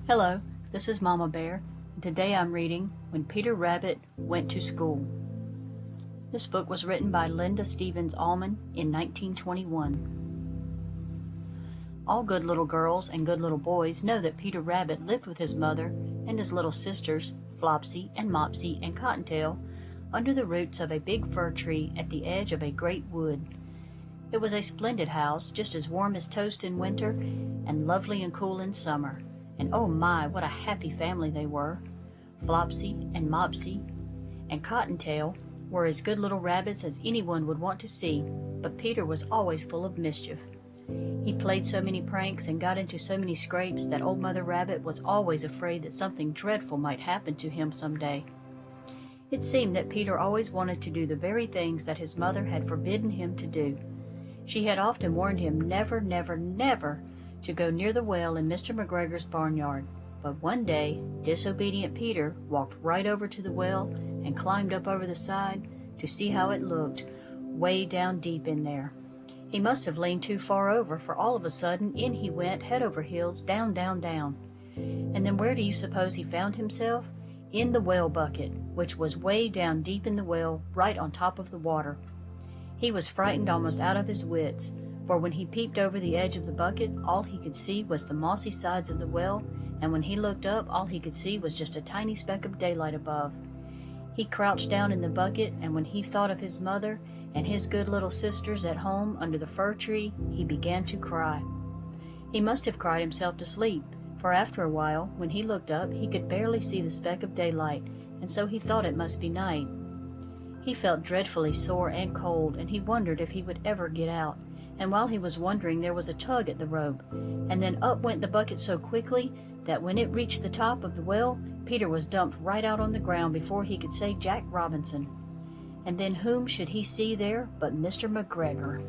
Hello, this is Mama Bear, and today I'm reading When Peter Rabbit Went to School. This book was written by Linda Stevens Almond in 1921. All good little girls and good little boys know that Peter Rabbit lived with his mother and his little sisters, Flopsy and Mopsy and Cottontail, under the roots of a big fir tree at the edge of a great wood. It was a splendid house, just as warm as toast in winter and lovely and cool in summer. And oh my, what a happy family they were. Flopsy and Mopsy and Cottontail were as good little rabbits as anyone would want to see, but Peter was always full of mischief. He played so many pranks and got into so many scrapes that old Mother Rabbit was always afraid that something dreadful might happen to him someday. It seemed that Peter always wanted to do the very things that his mother had forbidden him to do. She had often warned him never, never, never to go near the well in Mr. McGregor's barnyard, but one day disobedient Peter walked right over to the well and climbed up over the side to see how it looked, way down deep in there. He must have leaned too far over, for all of a sudden in he went, head over heels, down, down, down. And then where do you suppose he found himself? In the well bucket, which was way down deep in the well, right on top of the water. He was frightened almost out of his wits, for when he peeped over the edge of the bucket, all he could see was the mossy sides of the well, and when he looked up, all he could see was just a tiny speck of daylight above. He crouched down in the bucket, and when he thought of his mother and his good little sisters at home under the fir tree, he began to cry. He must have cried himself to sleep, for after a while, when he looked up, he could barely see the speck of daylight, and so he thought it must be night. He felt dreadfully sore and cold, and he wondered if he would ever get out. And while he was wondering, there was a tug at the rope, and then up went the bucket so quickly that when it reached the top of the well, Peter was dumped right out on the ground before he could say Jack Robinson. And then whom should he see there but Mr. McGregor?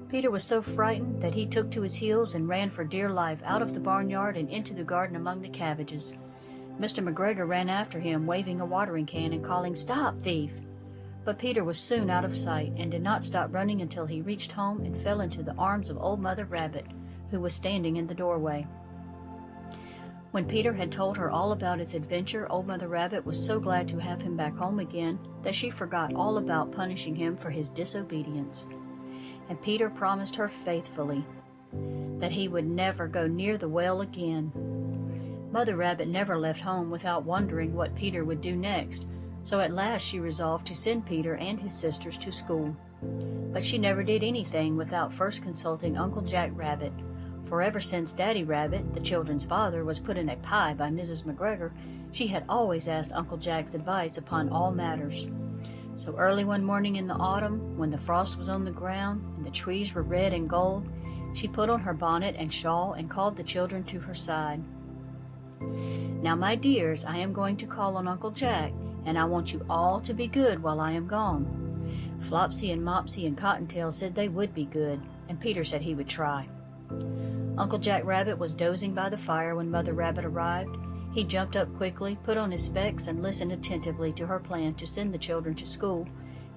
Peter was so frightened that he took to his heels and ran for dear life out of the barnyard and into the garden among the cabbages. Mr. McGregor ran after him, waving a watering can and calling, "Stop, thief!" But Peter was soon out of sight and did not stop running until he reached home and fell into the arms of old Mother Rabbit, who was standing in the doorway. When Peter had told her all about his adventure, old Mother Rabbit was so glad to have him back home again that she forgot all about punishing him for his disobedience. And Peter promised her faithfully that he would never go near the well again. Mother Rabbit never left home without wondering what Peter would do next, so at last she resolved to send Peter and his sisters to school. But she never did anything without first consulting Uncle Jack Rabbit, for ever since Daddy Rabbit, the children's father, was put in a pie by Mrs. McGregor, she had always asked Uncle Jack's advice upon all matters. So early one morning in the autumn, when the frost was on the ground and the trees were red and gold, she put on her bonnet and shawl and called the children to her side. "Now, my dears, I am going to call on Uncle Jack, and I want you all to be good while I am gone." Flopsy and Mopsy and Cottontail said they would be good, and Peter said he would try. Uncle Jack Rabbit was dozing by the fire when Mother Rabbit arrived. He jumped up quickly, put on his specs, and listened attentively to her plan to send the children to school,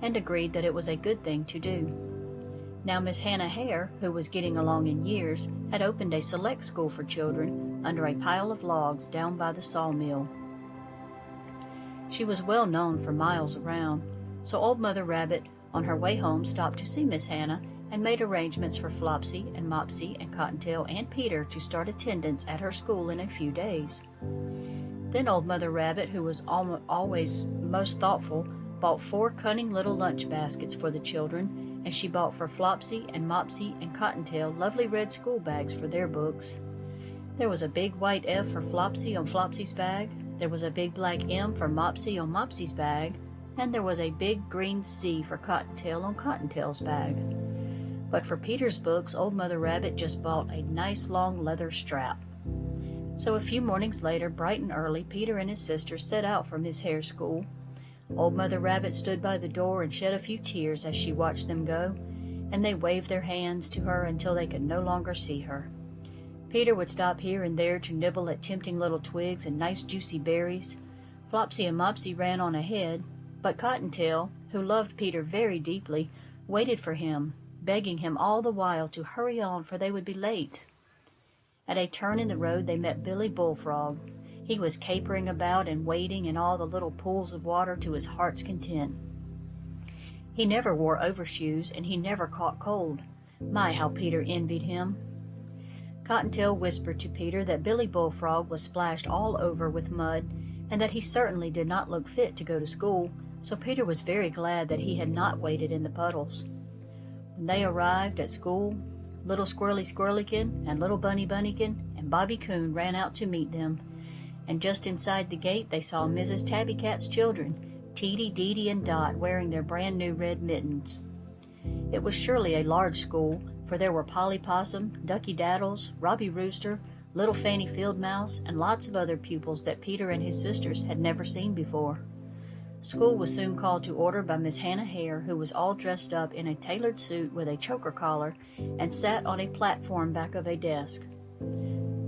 and agreed that it was a good thing to do. Now Miss Hannah Hare, who was getting along in years, had opened a select school for children under a pile of logs down by the sawmill. She was well known for miles around, so old Mother Rabbit on her way home stopped to see Miss Hannah and made arrangements for Flopsy and Mopsy and Cottontail and Peter to start attendance at her school in a few days. Then old Mother Rabbit, who was always most thoughtful, bought 4 cunning little lunch baskets for the children, and she bought for Flopsy and Mopsy and Cottontail lovely red school bags for their books. There was a big white F for Flopsy on Flopsy's bag, there was a big black M for Mopsy on Mopsy's bag, and there was a big green C for Cottontail on Cottontail's bag. But for Peter's books, old Mother Rabbit just bought a nice long leather strap. So a few mornings later, bright and early, Peter and his sisters set out from Miss Hare's school. Old Mother Rabbit stood by the door and shed a few tears as she watched them go, and they waved their hands to her until they could no longer see her. Peter would stop here and there to nibble at tempting little twigs and nice juicy berries. Flopsy and Mopsy ran on ahead, but Cottontail, who loved Peter very deeply, waited for him, begging him all the while to hurry on, for they would be late. At a turn in the road they met Billy Bullfrog. He was capering about and wading in all the little pools of water to his heart's content. He never wore overshoes, and he never caught cold. My, how Peter envied him. Cottontail whispered to Peter that Billy Bullfrog was splashed all over with mud, and that he certainly did not look fit to go to school, so Peter was very glad that he had not waded in the puddles. When they arrived at school, Little Squirrely Squirrelykin and Little Bunny Bunnykin and Bobby Coon ran out to meet them, and just inside the gate they saw Mrs. Tabby Cat's children, Teety, Deety, and Dot, wearing their brand-new red mittens. It was surely a large school, for there were Polly Possum, Ducky Daddles, Robbie Rooster, Little Fanny Field Mouse, and lots of other pupils that Peter and his sisters had never seen before. School was soon called to order by Miss Hannah Hare, who was all dressed up in a tailored suit with a choker collar and sat on a platform back of a desk.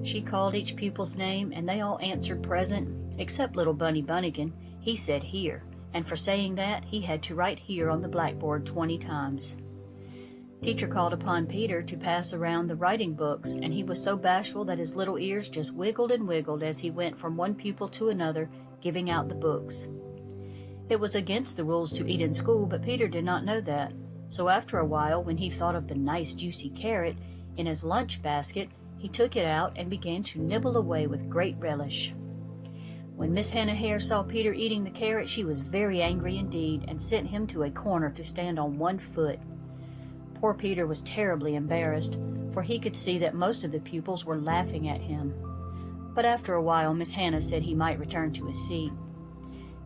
She called each pupil's name, and they all answered present, except Little Bunny Bunnykin. He said here, and for saying that, he had to write here on the blackboard 20 times. Teacher called upon Peter to pass around the writing books, and he was so bashful that his little ears just wiggled and wiggled as he went from one pupil to another, giving out the books. It was against the rules to eat in school, but Peter did not know that. So after a while, when he thought of the nice juicy carrot in his lunch basket, he took it out and began to nibble away with great relish. When Miss Hannah Hare saw Peter eating the carrot, she was very angry indeed, and sent him to a corner to stand on one foot. Poor Peter was terribly embarrassed, for he could see that most of the pupils were laughing at him. But after a while, Miss Hannah said he might return to his seat.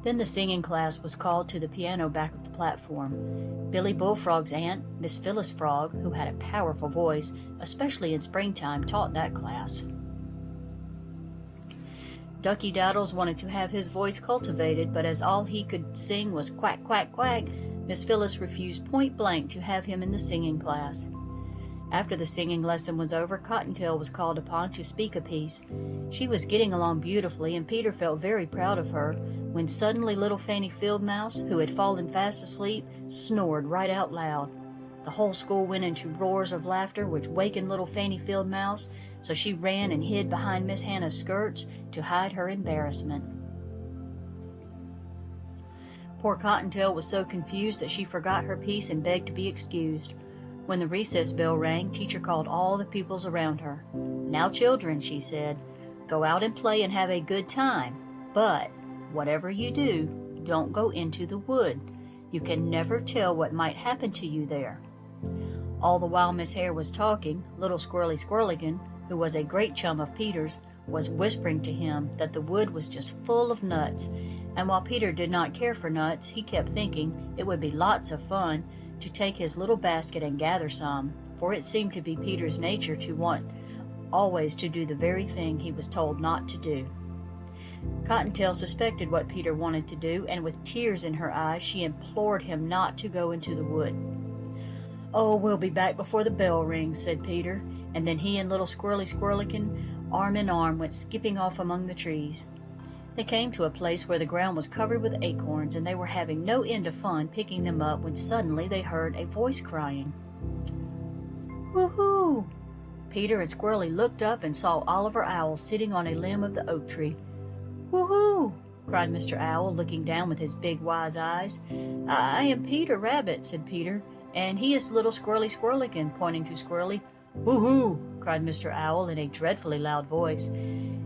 Then the singing class was called to the piano back of the platform. Billy Bullfrog's aunt, Miss Phyllis Frog, who had a powerful voice, especially in springtime, taught that class. Ducky Daddles wanted to have his voice cultivated, but as all he could sing was quack, quack, quack, Miss Phyllis refused point blank to have him in the singing class. After the singing lesson was over, Cottontail was called upon to speak a piece. She was getting along beautifully, and Peter felt very proud of her, when suddenly Little Fanny Field Mouse, who had fallen fast asleep, snored right out loud. The whole school went into roars of laughter, which wakened Little Fanny Field Mouse, so she ran and hid behind Miss Hannah's skirts to hide her embarrassment. Poor Cottontail was so confused that she forgot her piece and begged to be excused. When the recess bell rang, Teacher called all the pupils around her. "Now, children," she said, "go out and play and have a good time. But, whatever you do, don't go into the wood. You can never tell what might happen to you there." All the while Miss Hare was talking, Little Squirrely Squirrelykin, who was a great chum of Peter's, was whispering to him that the wood was just full of nuts, and while Peter did not care for nuts, he kept thinking it would be lots of fun to take his little basket and gather some, for it seemed to be Peter's nature to want always to do the very thing he was told not to do. Cottontail suspected what Peter wanted to do, and with tears in her eyes she implored him not to go into the wood. "Oh, we'll be back before the bell rings," said Peter, and then he and Little Squirrely Squirrelykin, arm in arm, went skipping off among the trees. They came to a place where the ground was covered with acorns, and they were having no end of fun picking them up when suddenly they heard a voice crying, "Woo-hoo!" Peter and Squirrely looked up and saw Oliver Owl sitting on a limb of the oak tree. "Woo-hoo!" cried Mr. Owl, looking down with his big wise eyes. "I am Peter Rabbit," said Peter, "and he is Little Squirrely Squirrelykin," pointing to Squirrely. "Woo-hoo!" cried Mr. Owl in a dreadfully loud voice,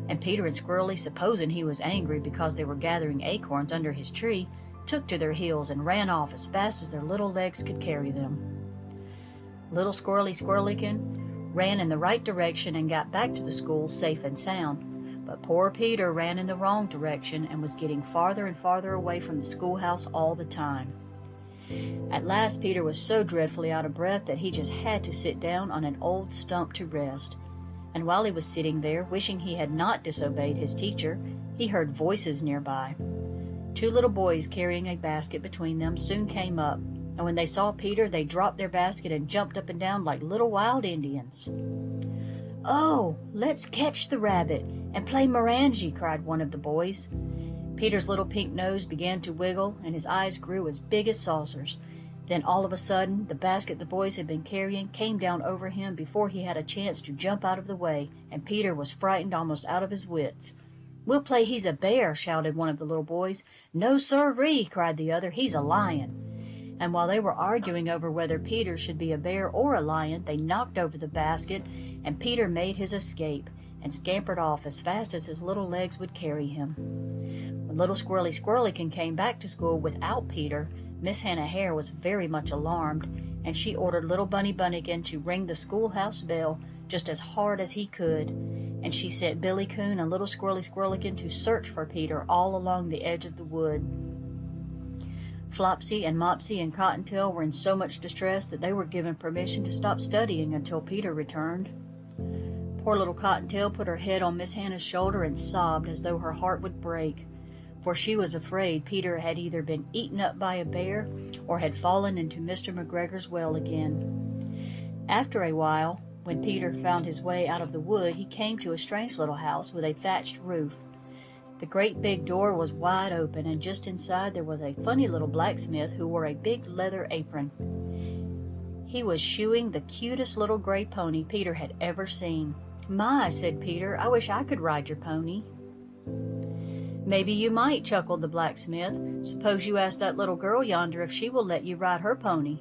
and Peter and Squirrely, supposing he was angry because they were gathering acorns under his tree, took to their heels and ran off as fast as their little legs could carry them. Little Squirrely Squirrelykin ran in the right direction and got back to the school safe and sound, but poor Peter ran in the wrong direction and was getting farther and farther away from the schoolhouse all the time. At last Peter was so dreadfully out of breath that he just had to sit down on an old stump to rest. And while he was sitting there, wishing he had not disobeyed his teacher, he heard voices nearby. 2 little boys carrying a basket between them soon came up, and when they saw Peter, they dropped their basket and jumped up and down like little wild Indians. "Oh, let's catch the rabbit and play Morangi," cried one of the boys. Peter's little pink nose began to wiggle, and his eyes grew as big as saucers. Then all of a sudden, the basket the boys had been carrying came down over him before he had a chance to jump out of the way, and Peter was frightened almost out of his wits. "We'll play he's a bear," shouted one of the little boys. "No, sirree," cried the other, "he's a lion." And while they were arguing over whether Peter should be a bear or a lion, they knocked over the basket, and Peter made his escape and scampered off as fast as his little legs would carry him. When little Squirrely Squirrelican came back to school without Peter, Miss Hannah Hare was very much alarmed, and she ordered little Bunny Bunnikin to ring the schoolhouse bell just as hard as he could, and she sent Billy Coon and little Squirrely Squirrelican to search for Peter all along the edge of the wood. Flopsy and Mopsy and Cottontail were in so much distress that they were given permission to stop studying until Peter returned. Poor little Cottontail put her head on Miss Hannah's shoulder and sobbed as though her heart would break, for she was afraid Peter had either been eaten up by a bear or had fallen into Mr. McGregor's well again. After a while, when Peter found his way out of the wood, he came to a strange little house with a thatched roof. The great big door was wide open, and just inside there was a funny little blacksmith who wore a big leather apron. He was shoeing the cutest little gray pony Peter had ever seen. "My," said Peter, "I wish I could ride your pony." "Maybe you might," chuckled the blacksmith. "Suppose you ask that little girl yonder if she will let you ride her pony."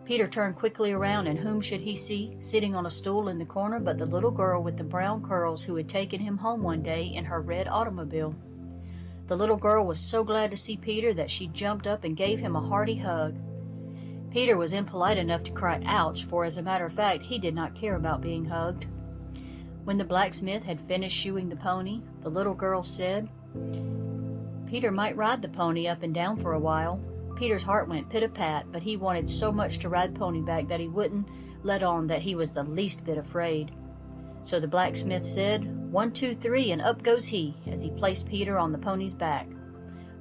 Peter turned quickly around, and whom should he see sitting on a stool in the corner but the little girl with the brown curls who had taken him home one day in her red automobile. The little girl was so glad to see Peter that she jumped up and gave him a hearty hug. Peter was impolite enough to cry ouch, for as a matter of fact he did not care about being hugged. When the blacksmith had finished shoeing the pony, the little girl said, "Peter might ride the pony up and down for a while." Peter's heart went pit-a-pat, but he wanted so much to ride Pony back that he wouldn't let on that he was the least bit afraid. So the blacksmith said, "1, 2, 3, and up goes he," as he placed Peter on the pony's back.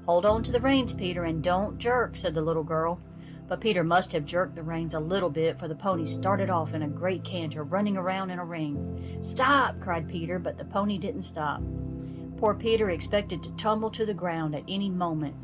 "Hold on to the reins, Peter, and don't jerk," said the little girl. But Peter must have jerked the reins a little bit, for the pony started off in a great canter, running around in a ring. "Stop!" cried Peter, but the pony didn't stop. Poor Peter expected to tumble to the ground at any moment.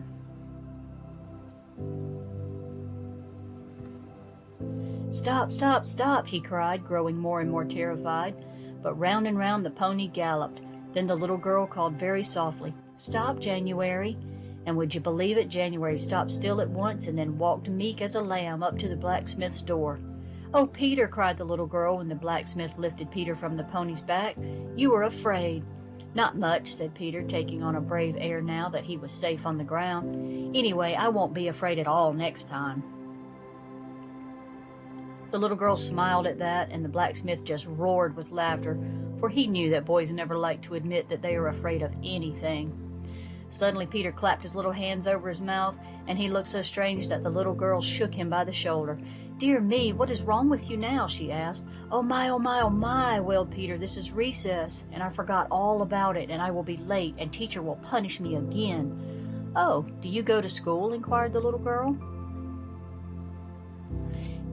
"Stop, stop, stop!" he cried, growing more and more terrified. But round and round the pony galloped. Then the little girl called very softly, "Stop, January!" And would you believe it, January stopped still at once and then walked meek as a lamb up to the blacksmith's door. "Oh, Peter!" cried the little girl when the blacksmith lifted Peter from the pony's back. "You were afraid." "Not much," said Peter, taking on a brave air now that he was safe on the ground. "Anyway, I won't be afraid at all next time." The little girl smiled at that, and the blacksmith just roared with laughter, for he knew that boys never like to admit that they are afraid of anything. Suddenly Peter clapped his little hands over his mouth, and he looked so strange that the little girl shook him by the shoulder. "Dear me, what is wrong with you now?" she asked. "Oh my, oh my, oh my," wailed Peter. "This is recess, and I forgot all about it, and I will be late, and teacher will punish me again." "Oh, do you go to school?" inquired the little girl.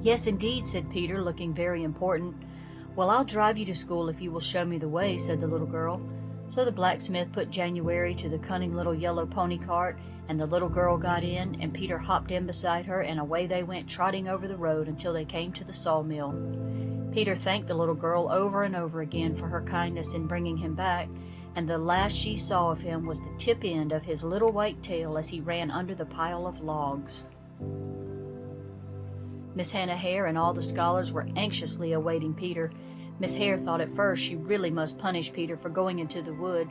"Yes, indeed," said Peter, looking very important. "Well, I'll drive you to school if you will show me the way," said the little girl. So the blacksmith put January to the cunning little yellow pony cart, and the little girl got in, and Peter hopped in beside her, and away they went trotting over the road until they came to the sawmill. Peter thanked the little girl over and over again for her kindness in bringing him back, and the last she saw of him was the tip end of his little white tail as he ran under the pile of logs. Miss Hannah Hare and all the scholars were anxiously awaiting Peter. Miss Hare thought at first she really must punish Peter for going into the wood,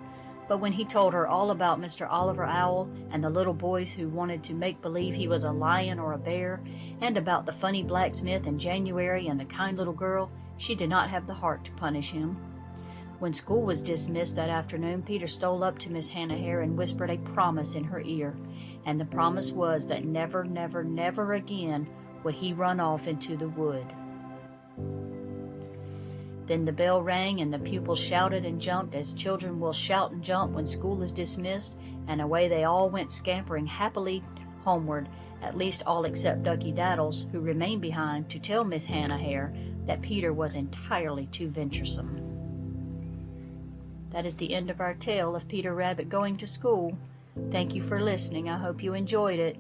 but when he told her all about Mr. Oliver Owl and the little boys who wanted to make believe he was a lion or a bear, and about the funny blacksmith and January and the kind little girl, she did not have the heart to punish him. When school was dismissed that afternoon, Peter stole up to Miss Hannah Hare and whispered a promise in her ear, and the promise was that never, never, never again would he run off into the wood. Then the bell rang, and the pupils shouted and jumped as children will shout and jump when school is dismissed, and away they all went scampering happily homeward, at least all except Ducky Daddles, who remained behind to tell Miss Hannah Hare that Peter was entirely too venturesome. That is the end of our tale of Peter Rabbit going to school. Thank you for listening. I hope you enjoyed it.